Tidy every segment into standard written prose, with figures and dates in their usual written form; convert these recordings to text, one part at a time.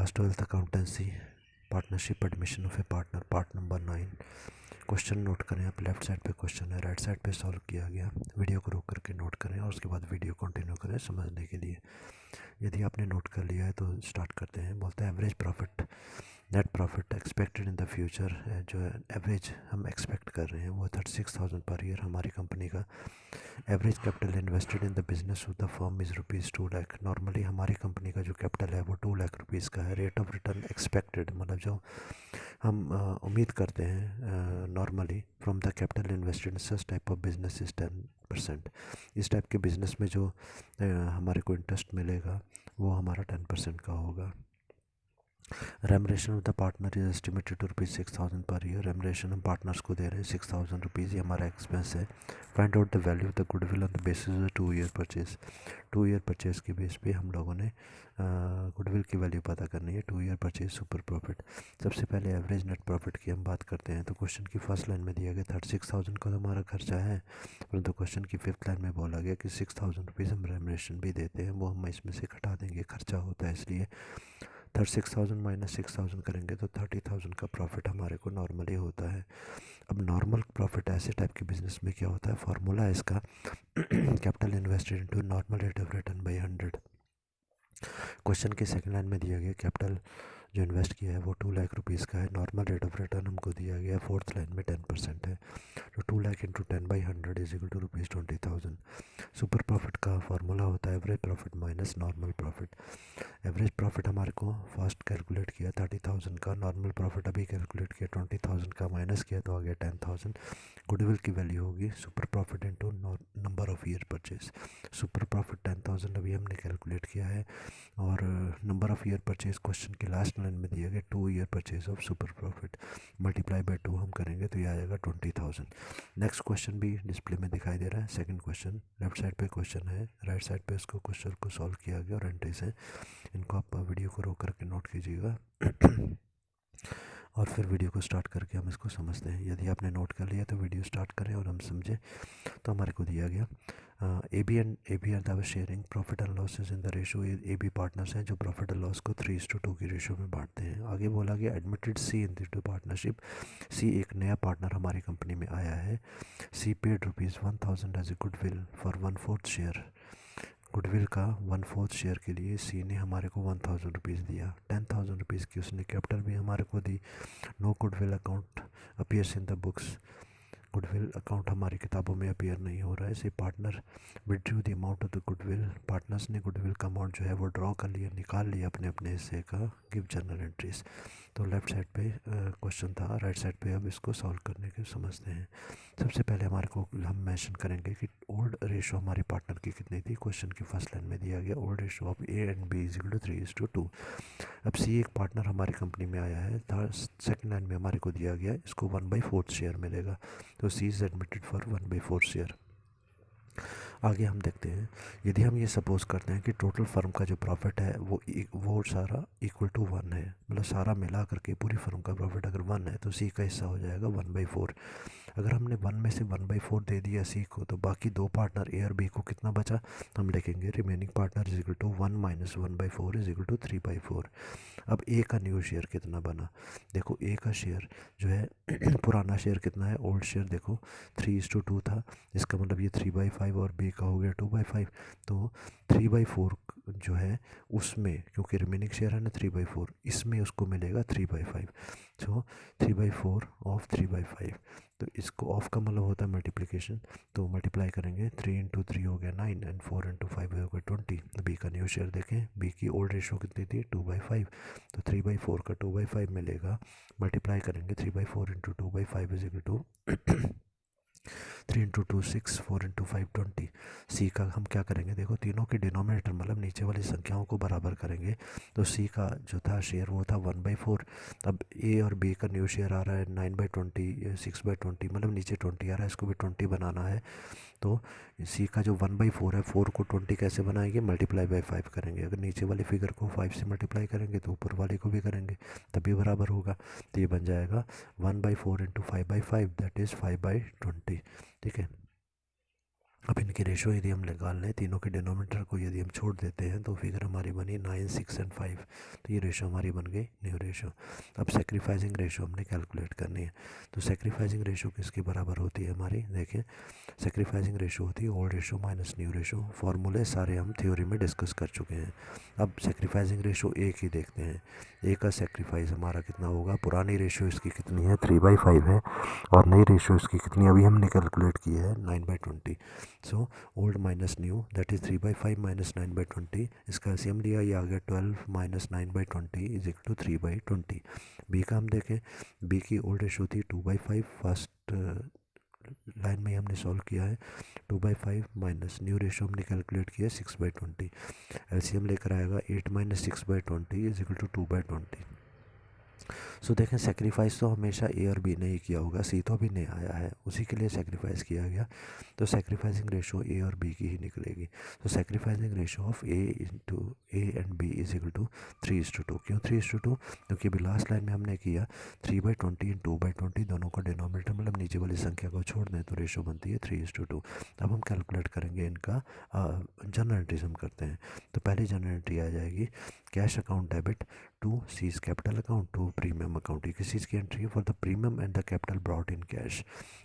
Class 12th accountancy partnership admission of A partner part number 9। Question note करें। आप left side पे question है, right side पे solve किया गया। वीडियो को रोक करके नोट करें और उसके बाद वीडियो कंटिन्यू करें समझने के लिए। यदि आपने नोट कर लिया है तो स्टार्ट करते हैं। बोलते हैं average profit, net profit expected in the future, जो एवरेज हम एक्सपेक्ट कर रहे हैं वो 36,000 पर ईयर हमारी कंपनी का। Average capital invested in the business of the firm is ₹2 lakh. Normally हमारी कंपनी का जो कैपिटल है वो 2 लाख रुपीज़ का है। रेट ऑफ रिटर्न एक्सपेक्टेड मतलब जो हम उम्मीद करते हैं normally from the capital invested in such type of business is 10%। इस टाइप के बिजनेस में जो हमारे को इंटरेस्ट मिलेगा वो हमारा 10% का होगा। Remuneration of the partner is estimated to ₹6,000 per year. Remuneration हम पार्टनर्स को दे रहे हैं ₹6,000, ये हमारा एक्सपेंस है। Find out the value of the goodwill on the basis of 2 year purchase. 2 year purchase के बेस पे हम लोगों ने गुडविल की वैल्यू पता करनी है। 2 ईयर परचेज सुपर प्रॉफिट। सबसे पहले एवरेज नेट प्रॉफिट की हम बात करते हैं। तो क्वेश्चन की फर्स्ट लाइन में दिया गया 36,000 का तो हमारा खर्चा है, परंतु क्वेश्चन की फिफ्थ लाइन में बोला गया कि ₹6,000 हम रेमरेशन भी देते हैं, वो हम इसमें से घटा देंगे, खर्चा होता है इसलिए। 36,000 माइनस 6,000 करेंगे तो 30,000 का प्रॉफिट हमारे को नॉर्मली होता है। अब नॉर्मल प्रॉफिट ऐसे टाइप के बिजनेस में क्या होता है, फार्मूला है इसका capital invested into normal rate of written by 100। Question की सेकंड लाइन में दिया गया कैपिटल जो इन्वेस्ट किया है वो 2 लाख रुपीज़ का है। नॉर्मल रेट ऑफ रिटर्न हमको दिया गया। फोर्थ लाइन में 10% है, तो 2 lakh into 10/100 is equal to ₹20,000। Super profit का फार्मूला होता है average profit minus normal profit. Average profit हमारे को फर्स्ट कैलकुलेट किया 30,000 का, नॉर्मल प्रॉफिट अभी कैलकुलेट किया 20,000 का, माइनस किया तो आ गया 10,000। गुडविल की वैल्यू होगी super profit into number of year purchase. Super profit 10,000 अभी हमने कैलकुलेट किया है और number of year purchase question के लास्ट लाइन में दिया गया 2 year purchase of super profit, multiply by 2 हम करेंगे तो ये आ जाएगा 20,000। नेक्स्ट क्वेश्चन भी डिस्प्ले में दिखाई दे रहा है। सेकंड क्वेश्चन लेफ्ट साइड पे क्वेश्चन है, राइट साइड पे इसको क्वेश्चन को सॉल्व किया गया और एंट्रीज है। इनको आप वीडियो को रोक करके नोट कीजिएगा और फिर वीडियो को स्टार्ट करके हम इसको समझते हैं। यदि आपने नोट कर लिया तो वीडियो स्टार्ट करें और हम समझें। तो हमारे को दिया गया A B are the sharing profit and losses in the ratio. A B partners हैं जो प्रॉफिट एंड लॉस को 3:2 की रेशो में बांटते हैं। आगे बोला गया admitted C in the partnership. C एक नया पार्टनर हमारी कंपनी में आया है। C paid ₹1,000 as a goodwill for 1/4 share. Goodwill का 1/4 शेयर के लिए सी ने हमारे को ₹1,000 दिया। ₹10,000 की उसने कैपिटल भी हमारे को दी। No goodwill account appears in the books. Goodwill account हमारी किताबों में अपीयर नहीं हो रहा है। इसे partner withdrew the amount of the goodwill. Partners ने गुडविल का अमाउंट जो है वो ड्रॉ कर लिया, निकाल लिया अपने अपने हिस्से का। Give journal entries. तो लेफ्ट साइड पे क्वेश्चन था, राइट साइड पे अब इसको सॉल्व करने के समझते हैं। सबसे पहले हमारे को हम मेंशन करेंगे कि ओल्ड रेशो हमारे पार्टनर की कितनी थी। क्वेश्चन की फर्स्ट लाइन में दिया गया old ratio of A and B is equal to 3:2। अब सी एक पार्टनर हमारी कंपनी में आया है। सेकंड लाइन में हमारे को दिया गया इसको 1/4 शेयर मिलेगा, तो सी इज एडमिटेड फॉर 1/4 शेयर। आगे हम देखते हैं, यदि हम ये सपोज करते हैं कि टोटल फर्म का जो प्रॉफिट है वो सारा इक्वल टू 1 है, मतलब सारा मिला करके पूरी फर्म का प्रॉफिट अगर 1 है तो सी का हिस्सा हो जाएगा 1/4। अगर हमने 1 में से 1/4 दे दिया सी को तो बाकी दो पार्टनर ए और बी को कितना बचा, हम लिखेंगे remaining partner is equal to 1 minus 1/4 is equal to 3/4। अब ए का न्यू शेयर कितना बना, देखो ए का शेयर जो है पुराना शेयर कितना है, ओल्ड शेयर देखो 3:2 था, इसका मतलब ये 3/5 और बी का हो गया 2/5। तो 3/4 जो है उसमें, क्योंकि रिमेनिंग शेयर है ना 3/4, इसमें उसको मिलेगा 3/5। सो 3/4 ऑफ 3/5, तो इसको ऑफ का मतलब होता है मल्टीप्लिकेशन, तो मल्टीप्लाई करेंगे 3 इंटू 3 हो गया 9 एंड 4 इंटू 5 हो गया 20। बी का न्यू शेयर देखें, बी की ओल्ड रेशो कितनी थी 2/5, तो 3/4 का 2/5 मिलेगा। मल्टीप्लाई करेंगे 3/4 into 2/5 is equal to 3 into 2 6, 4 into 5 20। C का हम क्या करेंगे, देखो तीनों के डिनोमिनेटर मतलब नीचे वाली संख्याओं को बराबर करेंगे। तो सी का जो था शेयर वो था 1/4। अब ए और बी का न्यू शेयर आ रहा है 9/20, 6/20, मतलब नीचे 20 आ रहा है, इसको भी 20 बनाना है। तो सी का जो 1/4 है, 4 को 20 कैसे बनाएंगे, मल्टीप्लाई बाय 5 करेंगे। अगर नीचे वाले फिगर को 5 से मल्टीप्लाई करेंगे तो ऊपर वाले को भी करेंगे तभी बराबर होगा। तो ये बन जाएगा 1/4 इंटू 5/5 दैट इज़ 5/20। ठीक है, अब इनकी रेशो यदि हम निकाल लें, तीनों के डिनोमिनेटर को यदि हम छोड़ देते हैं तो फिगर हमारी बनी 9, 6 एंड 5। तो ये रेशो हमारी बन गई न्यू रेशो। अब सेक्रीफाइसिंग रेशो हमने कैलकुलेट करनी है। तो सेक्रीफाइसिंग रेशो किसके बराबर होती है हमारी, देखिए सेक्रीफाइसिंग रेशो होती है old ratio minus new ratio. फार्मूले सारे हम थ्योरी में डिस्कस कर चुके हैं। अब सेक्रीफाइसिंग रेशो एक ही देखते हैं। ए का सेक्रीफाइस हमारा कितना होगा, पुरानी रेशो इसकी कितनी है 3/5 है, और नई रेशो इसकी कितनी अभी हमने कैलकुलेट की है 9/20। So old minus new that is 3/5 minus 9/20। इसका एलसीएम लिया, ये आ गया 12 minus 9/20 is equal to 3/20। B का हम देखें, बी की ओल्ड रेशो थी 2/5, फर्स्ट लाइन में हमने सॉल्व किया है। 2/5 माइनस न्यू रेशो हमने कैलकुलेट किया 6/20। एलसीएम लेकर आएगा 8 माइनस 6/20 इज इक्वल टू 2/20। सो देखें सेक्रीफाइस तो हमेशा ए और बी ने ही किया होगा, सी तो अभी नहीं आया है, उसी के लिए सेक्रीफाइस किया गया। तो सेक्रीफाइसिंग रेशो ए और बी की ही निकलेगी। तो sacrificing ratio of A and B is equal to 3:2। क्यों 3:2? क्योंकि अभी लास्ट लाइन में हमने किया 3/20 एंड 2/20, दोनों का डिनोमिनेटर मतलब नीचे वाली संख्या को छोड़ दें तो रेशो बनती है 3:2। अब हम कैलकुलेट करेंगे इनका जनरल एंट्रीज हम करते हैं। तो पहली जनरल एंट्री आ जाएगी cash account debit to C's capital account to premium account. ये किस चीज़ की एंट्री है, for the premium and the capital brought in cash.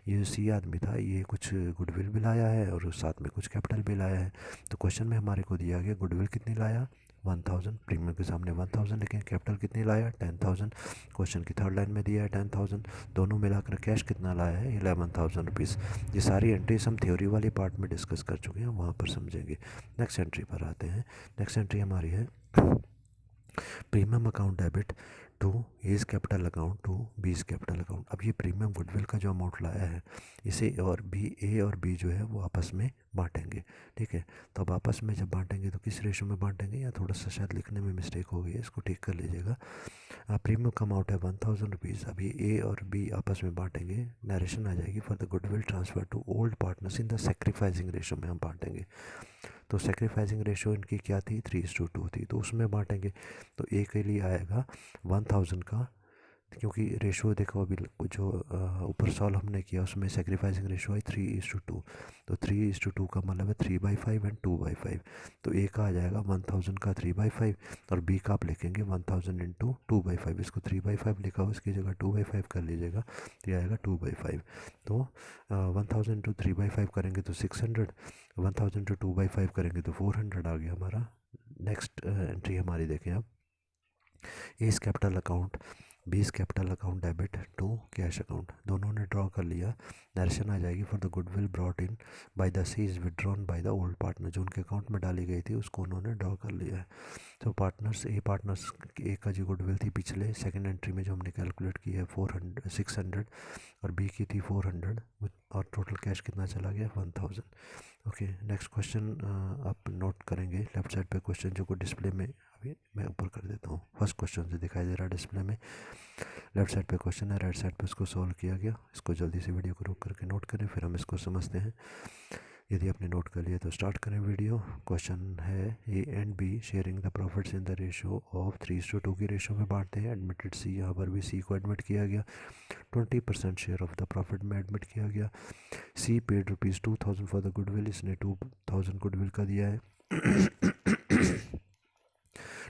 ये जो सी आदमी था ये कुछ गुडविल भी लाया है और साथ में कुछ कैपिटल भी लाया है। तो क्वेश्चन में हमारे को दिया गया गुडविल कितनी लाया 1000, प्रीमियम के सामने 1000 लेकिन कैपिटल कितनी लाया 10,000। क्वेश्चन की थर्ड लाइन में दिया है 10,000, दोनों मिलाकर कैश कितना लाया है 11,000 रुपीज़। ये सारी एंट्रीज हम थ्योरी वाली पार्ट में डिस्कस कर चुके हैं, वहाँ पर समझेंगे। नेक्स्ट एंट्री पर आते हैं। नेक्स्ट एंट्री हमारी है premium account debit to A's capital account to B's capital account. अब ये प्रीमियम गुडविल का जो अमाउंट लाया है इसे और बी, ए और बी जो है वो आपस में बांटेंगे, ठीक है। तो अब आपस में जब बांटेंगे तो किस रेशो में बांटेंगे, या थोड़ा सा शायद लिखने में मिस्टेक हो गई है, इसको ठीक कर लीजिएगा। प्रीमियम का अमाउंट है 1000 रुपीज़। अभी ए और बी आपस में बांटेंगे, नरेशन आ जाएगी for the goodwill transfer to old partners in the sacrificing ratio में हम बांटेंगे। तो सेक्रीफाइसिंग रेशो इनकी क्या थी 3:2 थी, तो उसमें बांटेंगे। तो ए के लिए आएगा 1000 का, क्योंकि रेशो देखो अभी जो ऊपर सॉल्व हमने किया उसमें सेक्रीफाइसिंग रेशो है 3:2। तो 3:2 का मतलब है 3/5 एंड 2/5। तो ए का आ जाएगा 1000 का 3/5 और बी का आप लिखेंगे 1000 इंटू 2/5। इसको 3/5 लिखा हो, इसकी जगह 2/5 कर लीजिएगा, तो ये आएगा 2/5। तो 1000 इंटू 3/5 करेंगे तो 600, 1000 इंटू 2/5 करेंगे तो 400 आ गया हमारा। नेक्स्ट एंट्री हमारी देखें अब, A's capital account B's capital account debit to cash account, दोनों ने ड्रॉ कर लिया। नरेशन आ जाएगी for the goodwill brought in by the C is withdrawn by the old partner. जो उनके अकाउंट में डाली गई थी उसको उन्होंने ड्रॉ कर लिया है। तो पार्टनर्स ए का जो गुडविल थी पिछले सेकंड एंट्री में जो हमने कैलकुलेट की है 600 और बी की थी 400, और टोटल कैश कितना चला गया 1000। ओके नेक्स्ट क्वेश्चन आप नोट करेंगे लेफ्ट साइड पे क्वेश्चन जो को डिस्प्ले में अभी मैं ऊपर कर देता हूँ। फर्स्ट क्वेश्चन जो दिखाई दे रहा है डिस्प्ले में, लेफ्ट साइड पे क्वेश्चन है, राइट साइड पे उसको सॉल्व किया गया। इसको जल्दी से वीडियो को रोक करके नोट करें, फिर हम इसको समझते हैं। यदि आपने नोट कर लिया तो स्टार्ट करें वीडियो। क्वेश्चन है ए and be sharing the profits in the ratio of 3:2 की रेशो में बांटते हैं। एडमिटेड सी, यहाँ पर भी सी को एडमिट किया गया, 20% शेयर ऑफ द प्रॉफिट में एडमिट किया गया। सी पेड ₹2000 फॉर द गुडविल, इसने 2000 गुडविल का दिया है।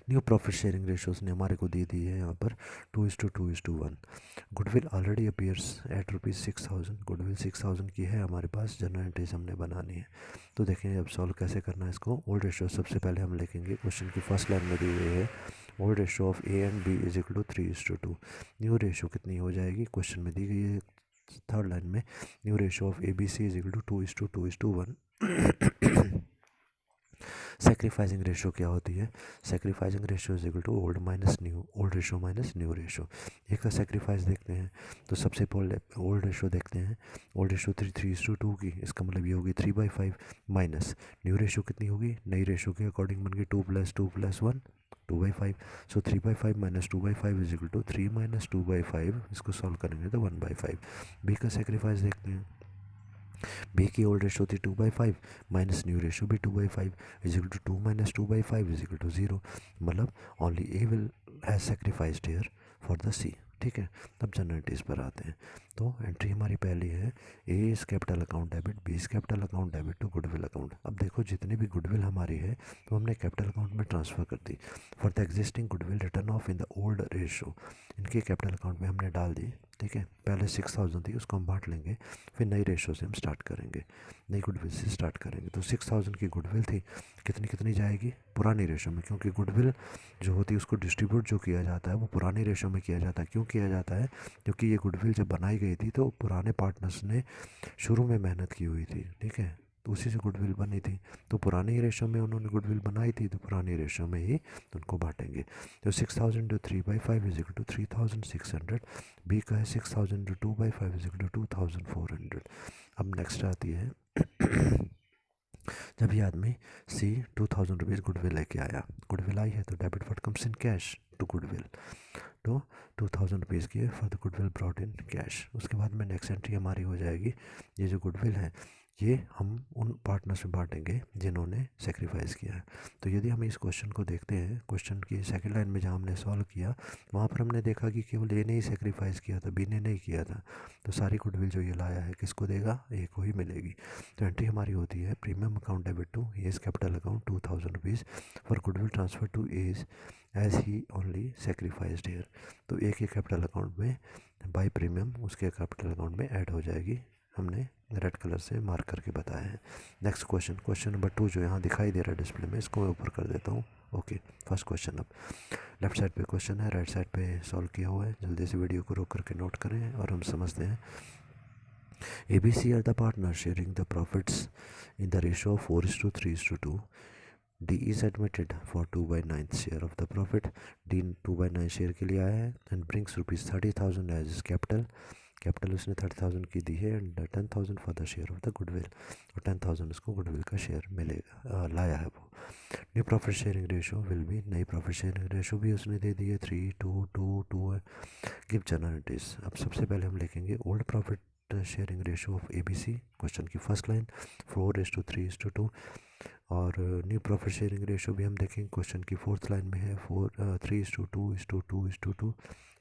न्यू प्रॉफिट शेयरिंग रेशोज ने हमारे को दे दी है यहाँ पर 2:2:1। Goodwill already appears eight ₹6000, goodwill 6000 की है हमारे पास, जनरल एंट्रीज हमने बनानी है। तो देखें अब सॉल्व कैसे करना है इसको। ओल्ड रेशो सबसे पहले हम लिखेंगे, क्वेश्चन की फर्स्ट लाइन में दी हुई है old ratio of A and B is equal to 3:2। New ratio कितनी हो जाएगी, क्वेश्चन में दी गई है थर्ड लाइन में, new ratio of A B C is equal to 2:2:1। Sacrificing ratio क्या होती है, sacrificing ratio is equal to old minus new, old ratio minus new ratio. एक का सेक्रीफाइस देखते हैं तो सबसे पहले ओल्ड रेशो देखते हैं। ओल्ड रेशो 3:2 की, इसका मतलब ये होगी 3/5 माइनस न्यू रेशो कितनी होगी, नई रेशो के अकॉर्डिंग बन गई 2 + 2 + 1 2/5। So 3/5 minus 2/5 is equal to 3 minus 2/5, इसको सॉल्व करेंगे तो 1/5। बी का सेक्रीफाइस देखते हैं। बी की ओल्ड रेशो थी 2/5 माइनस न्यू रेशो भी 2/5 is equal to 2 minus 2/5 is equal to 0। मतलब only A will has sacrificed here for the C, ठीक है। अब जनरलिटीज़ पर आते हैं। तो एंट्री हमारी पहली है, A is capital account debit, B is capital account debit to goodwill account. अब देखो जितनी भी गुडविल हमारी है तो हमने कैपिटल अकाउंट में ट्रांसफ़र कर दी। For the existing goodwill written off in the old ratio, इनके कैपिटल अकाउंट में हमने डाल दी। ठीक है, पहले 6000 थी उसको हम बांट लेंगे, फिर नई रेशो से हम स्टार्ट करेंगे, नई गुडविल से स्टार्ट करेंगे। तो 6000 की गुडविल थी, कितनी कितनी जाएगी पुरानी रेशो में, क्योंकि गुडविल जो होती है उसको डिस्ट्रीब्यूट जो किया जाता है वो पुरानी रेशो में किया जाता है। क्यों किया जाता है? क्योंकि ये गुडविल जब बनाई गई थी तो पुराने पार्टनर्स ने शुरू में मेहनत की हुई थी। ठीक है, तो उसी से गुडविल बनी थी, तो पुरानी रेशो में उन्होंने गुडविल बनाई थी, तो पुरानी रेशो में ही उनको बांटेंगे। तो 6000 into 3/5 is equal to 3600। B का है 6000 इंटू 2/5 इज इक्वल टू 2400। अब नेक्स्ट आती है जब ये आदमी सी 2000 रुपीज़ गुडविल लेके आया, गुडविल आई है तो debit what comes in cash to goodwill, तो 2000 रुपीज़ की for the goodwill brought in cash. उसके बाद में नेक्स्ट एंट्री हमारी हो जाएगी, ये जो गुडविल है ये हम उन पार्टनर्स में बांटेंगे जिन्होंने सेक्रीफाइस किया है। तो यदि हम इस क्वेश्चन को देखते हैं, क्वेश्चन की सेकंड लाइन में जहाँ हमने सॉल्व किया वहाँ पर हमने देखा कि केवल ए ने ही सेक्रीफाइस किया था, बी ने नहीं किया था। तो सारी गुडविल जो ये लाया है किसको देगा? ए को ही मिलेगी। तो एंट्री हमारी होती है premium account debit to A's capital account 2000 rupees for goodwill transfer to A's A's he only sacrificed here. तो एक ही कैपिटल अकाउंट में बाई प्रीमियम उसके कैपिटल अकाउंट में ऐड हो जाएगी, हमने रेड कलर से मार्क करके बताया है। नेक्स्ट क्वेश्चन, क्वेश्चन नंबर 2 जो यहाँ दिखाई दे रहा है डिस्प्ले में, इसको मैं ऊपर कर देता हूँ। ओके, फर्स्ट क्वेश्चन अब लेफ्ट साइड पे क्वेश्चन है, राइट साइड पे सॉल्व किया हुआ है। जल्दी से वीडियो को रोक करके नोट करें और हम समझते हैं। ABC are the partners sharing the profits in the ratio of 4:3:2. D is admitted for 2/9 share of the profit. D 2/9 share के लिए आया है and brings rupees 30,000 as his capital. Capital उसने 30,000 की दी है and 10,000 for the share of the goodwill, और 10,000 उसको goodwill का शेयर मिलेगा, लाया है वो। New profit sharing ratio will be, नई प्रॉफिट शेयरिंग रेशो भी उसने दे दी है 3:2:2 है। Give generalities. अब सबसे पहले हम लिखेंगे old profit sharing ratio of ABC, question की फर्स्ट लाइन 4:3:2, और न्यू प्रॉफिट शेयरिंग रेशो भी हम देखेंगे क्वेश्चन की फोर्थ लाइन में है 3:2:2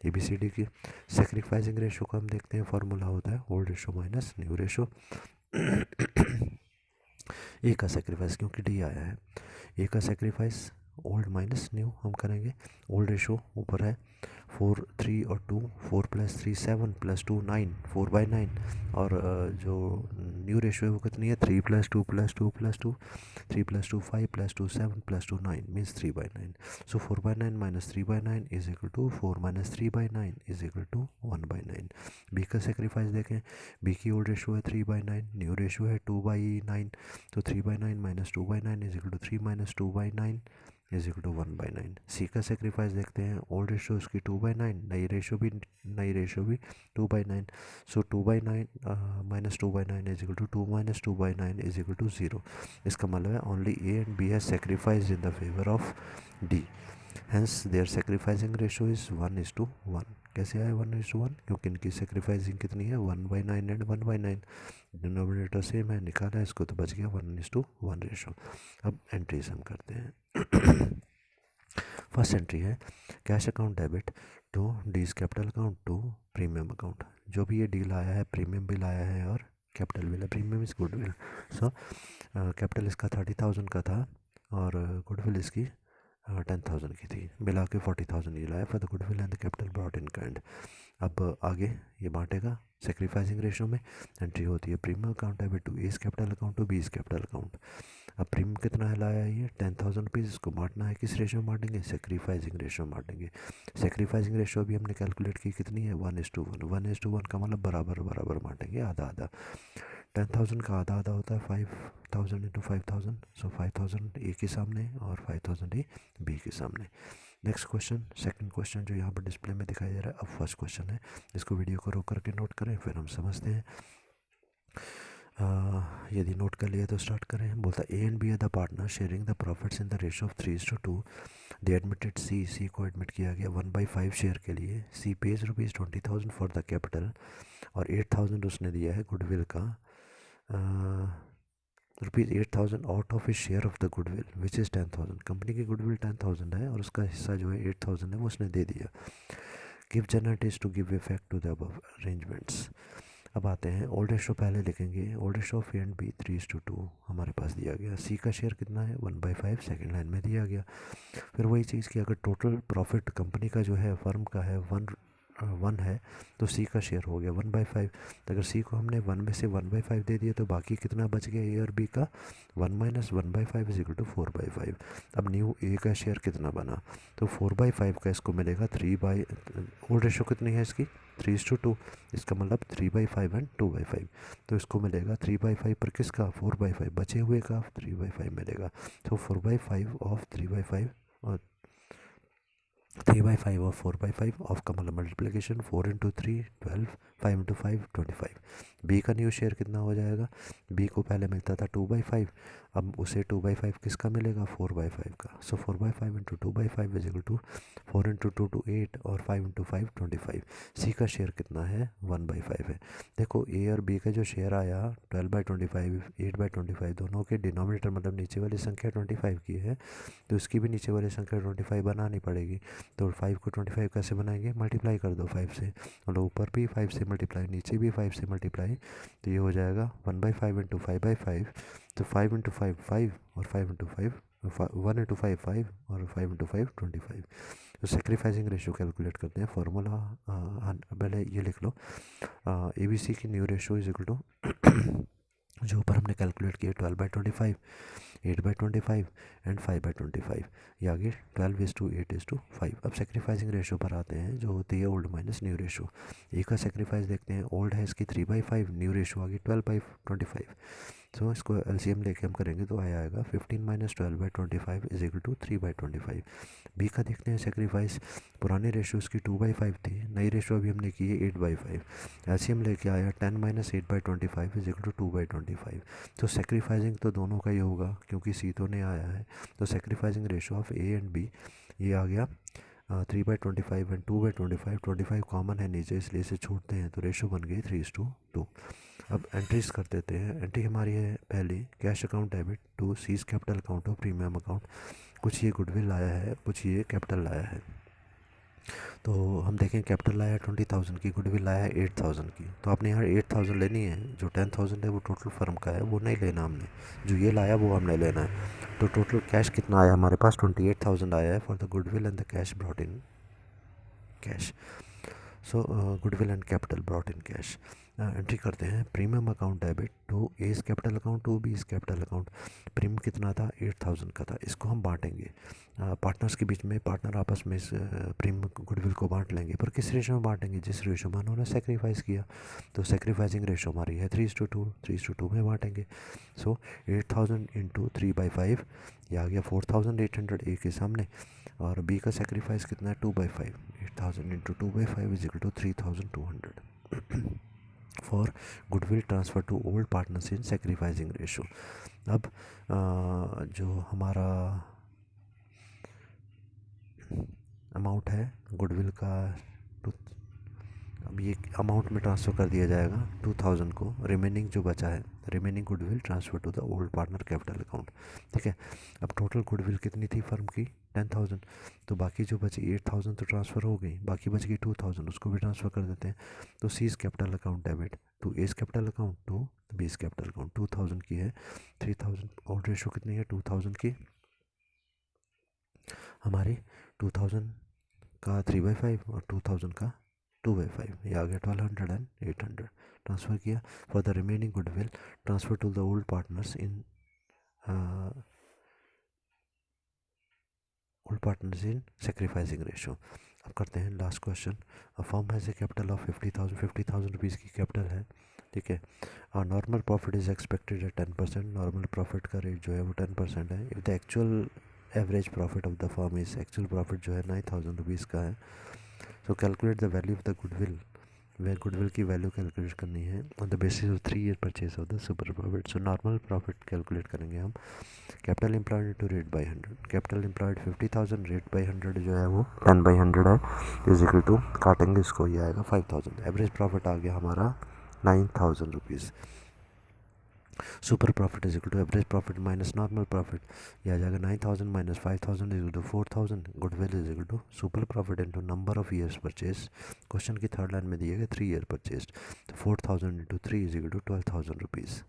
ABCD की। सेक्रीफाइसिंग रेशो का हम देखते हैं, फॉर्मूला होता है old ratio minus new ratio. A का सेक्रीफाइस क्योंकि डी आया है, ए का सेक्रीफाइस ओल्ड माइनस न्यू हम करेंगे। ओल्ड रेशो ऊपर है 4 3 और 2, 4 + 3 7 + 2 9, 4/9, और जो न्यू रेशो है वो कितनी है 3 + 2 + 2 + 2, 3 + 2 5 + 2 7 + 2 9 means 3/9। So 4/9 - 3/9 is equal to 4 - 3/9 is equal to 1/9। B का सेक्रीफाइस देखें, बी की ओल्ड रेशो है 3/9, न्यू रेशो है 2/9, तो 3/9 - 2/9 is equal to 3 - 2/9 is equal to 1/9। C का सेक्रीफाइस देखते हैं, ओल्ड रेशो उसकी 2/9, नई रेशो भी 2/9, so 2/9 - 2/9 is equal to 2 - 2/9 is equal to 0। इसका मतलब है only A and B has sacrificed in the favour of D, hence their sacrificing ratio is 1:1। कैसे आए 1:1? क्योंकि इनकी सेक्रीफाइसिंग कितनी है 1/9 एंड 1/9, डिनोमिनेटर सेम है, निकाला इसको तो बच गया 1:1 रेशो। अब एंट्रीज हम करते हैं। फर्स्ट एंट्री है cash account debit to D's capital account to premium account. जो भी ये डील आया है प्रीमियम बिल आया है और कैपिटल बिल है। Premium is goodwill, so capital इसका 30,000 का था और गुडविल इसकी 10,000 की थी, मिला के 40,000 ये लाया for the goodwill and the capital brought in kind. अब आगे ये बांटेगा सेक्रीफाइसिंग रेशो में। एंट्री होती है premium account debit to A's capital account to B's capital account. अब प्रीमियम कितना है लाया है ये 10,000 रुपीज़, इसको बांटना है किस रेशो में बांटेंगे सेक्रीफाइसिंग रेशो में बांटेंगे। सेक्रीफाइसिंग रेशो भी हमने कैलकुलेट की कितनी है 1:1, 1:1 का मतलब बराबर बराबर बांटेंगे, आधा आधा। 10,000 का आधा आधा होता है 5,000 इंटू 5,000, सो 5,000 ए के सामने और 5,000 ही बी के सामने। नेक्स्ट क्वेश्चन, सेकंड क्वेश्चन जो यहाँ पर डिस्प्ले में दिखाई दे रहा है। अब फर्स्ट क्वेश्चन है, इसको वीडियो को रोक करके नोट करें फिर हम समझते हैं। यदि नोट कर लिया तो स्टार्ट करें। बोलता A and B are the partner sharing the profits in the ratio of 3:2। They admitted C को एडमिट किया गया 1/5 शेयर के लिए। C pays ₹20,000 for the capital और 8,000 उसने दिया है गुडविल का, ₹8,000 out of his share of the goodwill which is 10,000। Company की गुडविल 10,000 है और उसका हिस्सा जो है 8,000 है वो उसने दे दिया। Give generate is to give effect to the above arrangements. अब आते हैं ओल्ड रेशो पहले लिखेंगे। Old ratio of A and B 3:2 हमारे पास दिया गया। सी का शेयर कितना है 1/5 सेकेंड लाइन में दिया गया। फिर वही चीज़ कि अगर टोटल प्रॉफिट कंपनी का जो है फर्म का है 1 है तो सी का शेयर हो गया 1/5। तो अगर सी को हमने 1 में से 1/5 दे दिया तो बाकी कितना बच गया ए और बी का 1 - 1/5 = 4/5। अब न्यू ए का शेयर कितना बना तो 4/5 का इसको मिलेगा 3 ओल्ड रेशो कितनी है इसकी 3:2। इसका मतलब 3/5 एंड 2/5। तो इसको मिलेगा 3/5 पर किसका 4/5 बचे हुए का 3/5 मिलेगा। तो 4/5 ऑफ 3/5 और 3/5 और 4/5 ऑफ का मतलब मल्टीप्लिकेशन 4 × 3 12 5 × 5 25। बी का न्यू शेयर कितना हो जाएगा। बी को पहले मिलता था 2/5, अब उसे 2/5 किसका मिलेगा 4/5 का। सो 4/5 × 2/5 = 4 × 2 = 8 और 5 × 5 25। सी का शेयर कितना है 1/5 है। देखो ए और बी का जो शेयर आया 12/25 8/25 दोनों के डिनोमिनेटर मतलब नीचे वाली संख्या 25 की है तो इसकी भी नीचे वाली संख्या 25 बनानी पड़ेगी। तो 5 को 25 कैसे बनाएंगे मल्टीप्लाई कर दो 5 से, मतलब ऊपर भी 5 से मल्टीप्लाई नीचे भी 5 से मल्टीप्लाई। तो ये हो जाएगा 1/5 × 5/5। तो 5 × 5 5 और 5 × 5 1 × 5 5 और 5 × 5 25। तो सेक्रीफाइसिंग रेशियो कैलकुलेट करते हैं। फार्मूला पहले ये लिख लो ए बी सी की new ratio is equal to जो ऊपर हमने कैलकुलेट किया 12/25 8/25 एंड 5/25। ये आगे 12:8:5। अब सेक्रीफाइसिंग रेशो पर आते हैं जो होती है old minus new ratio. A का सेक्रीफाइस देखते हैं। ओल्ड है इसकी 3/5, न्यू रेशो आ गई 12/25। तो इसको एलसीएम लेके हम करेंगे तो आएगा 15 - 12/25 = 3/25। बी का देखते हैं सेक्रीफाइस। पुरानी रेशो उसकी 2/5 थी, नई रेशो अभी हमने की है 8/5। एलसीएम लेके आया 10 - 8/25 = 2/25। तो सेक्रीफाइसिंग तो दोनों का ही होगा क्योंकि सी तो नहीं आया है। तो sacrificing ratio of A and B ये आ गया 3/25 एंड 2/25। 25 कॉमन है नीचे इसलिए इसे छोड़ते हैं तो रेशो बन गई 3:2। अब एंट्रीज कर देते हैं। एंट्री हमारी है पहली cash account debit to C's capital account और प्रीमियम अकाउंट। कुछ ये गुडविल लाया है, कुछ ये कैपिटल लाया है। तो हम देखें कैपिटल लाया है 20,000 की, गुडविल लाया है 8,000 की। तो आपने यहाँ 8,000 लेनी है। जो 10,000 है वो टोटल फर्म का है, वो नहीं लेना हमने। जो ये लाया वो हमने लेना है। तो टोटल कैश कितना आया हमारे पास 28,000 आया है for the goodwill and the cash brought in cash. So goodwill and capital brought in cash. Entry करते हैं premium account debit to A's capital account to B's capital account. Premium कितना था 8,000 का था। इसको हम बांटेंगे पार्टनर्स के बीच में। पार्टनर आपस में इस प्रीमियम गुडविल को बांट लेंगे, पर किस रेशो में बांटेंगे जिस रेशो में उन्होंने सेक्रीफाइस किया। तो सेक्रीफाइसिंग रेशो हमारी है 3:2 में बांटेंगे। सो 8,000 × 3/5 ये आ गया 4,800 ए के सामने। और बी का सेक्रीफाइस कितना है 2/5। 8,000 × 2/5 = 3,200 for goodwill transfer to old partners in sacrificing ratio. अब जो हमारा अमाउंट है गुडविल का अब ये अमाउंट में ट्रांसफ़र कर दिया जाएगा 2,000 को। रिमेनिंग जो बचा है remaining goodwill transfer to the old partner capital account. ठीक है। अब टोटल गुडविल कितनी थी फर्म की 10,000। तो बाकी जो बची 8,000 तो ट्रांसफ़र हो गई, बाकी बच गई 2,000, उसको भी ट्रांसफ़र कर देते हैं। तो C's capital account debit to A's capital account to B's capital account 2,000 की है 3,000। और रेशो कितनी है 2,000 की हमारी 2,000 का 3/5 और 2,000 का 2/5। ये आ गया 1,200 एंड 800 ट्रांसफ़र किया। For the remaining goodwill transfer to the old partners in sacrificing ratio. अब करते हैं last question. A firm has a capital of 50,000 rupees की कैपिटल है। ठीक है। और normal profit is expected at 10%। Normal profit का रेट जो है वो 10% है। If the actual average profit of the firm is actual profit जो है 9,000 रुपीज़ का है। सो calculate the value of the goodwill. Way goodwill की वैल्यू कैलकुलेट करनी है on the basis of 3 year purchase of the super profit. So normal profit calculate करेंगे हम। Capital employed into rate by 100। Capital employed 50,000, rate by 100 जो है वो 10/100 है is equal to काटेंगे इसको ये आएगा 5,000। एवरेज प्रॉफिट आ गया हमारा 9,000 rupees. Super profit is equal to average profit minus normal profit, यह आ जाएगा 9000 minus 5000 is equal to 4000, goodwill is equal to super profit into number of years purchase. Question की थर्ड लाइन में दिए गए 3 year purchase, तो 4000 into 3 is equal to 12,000 rupees.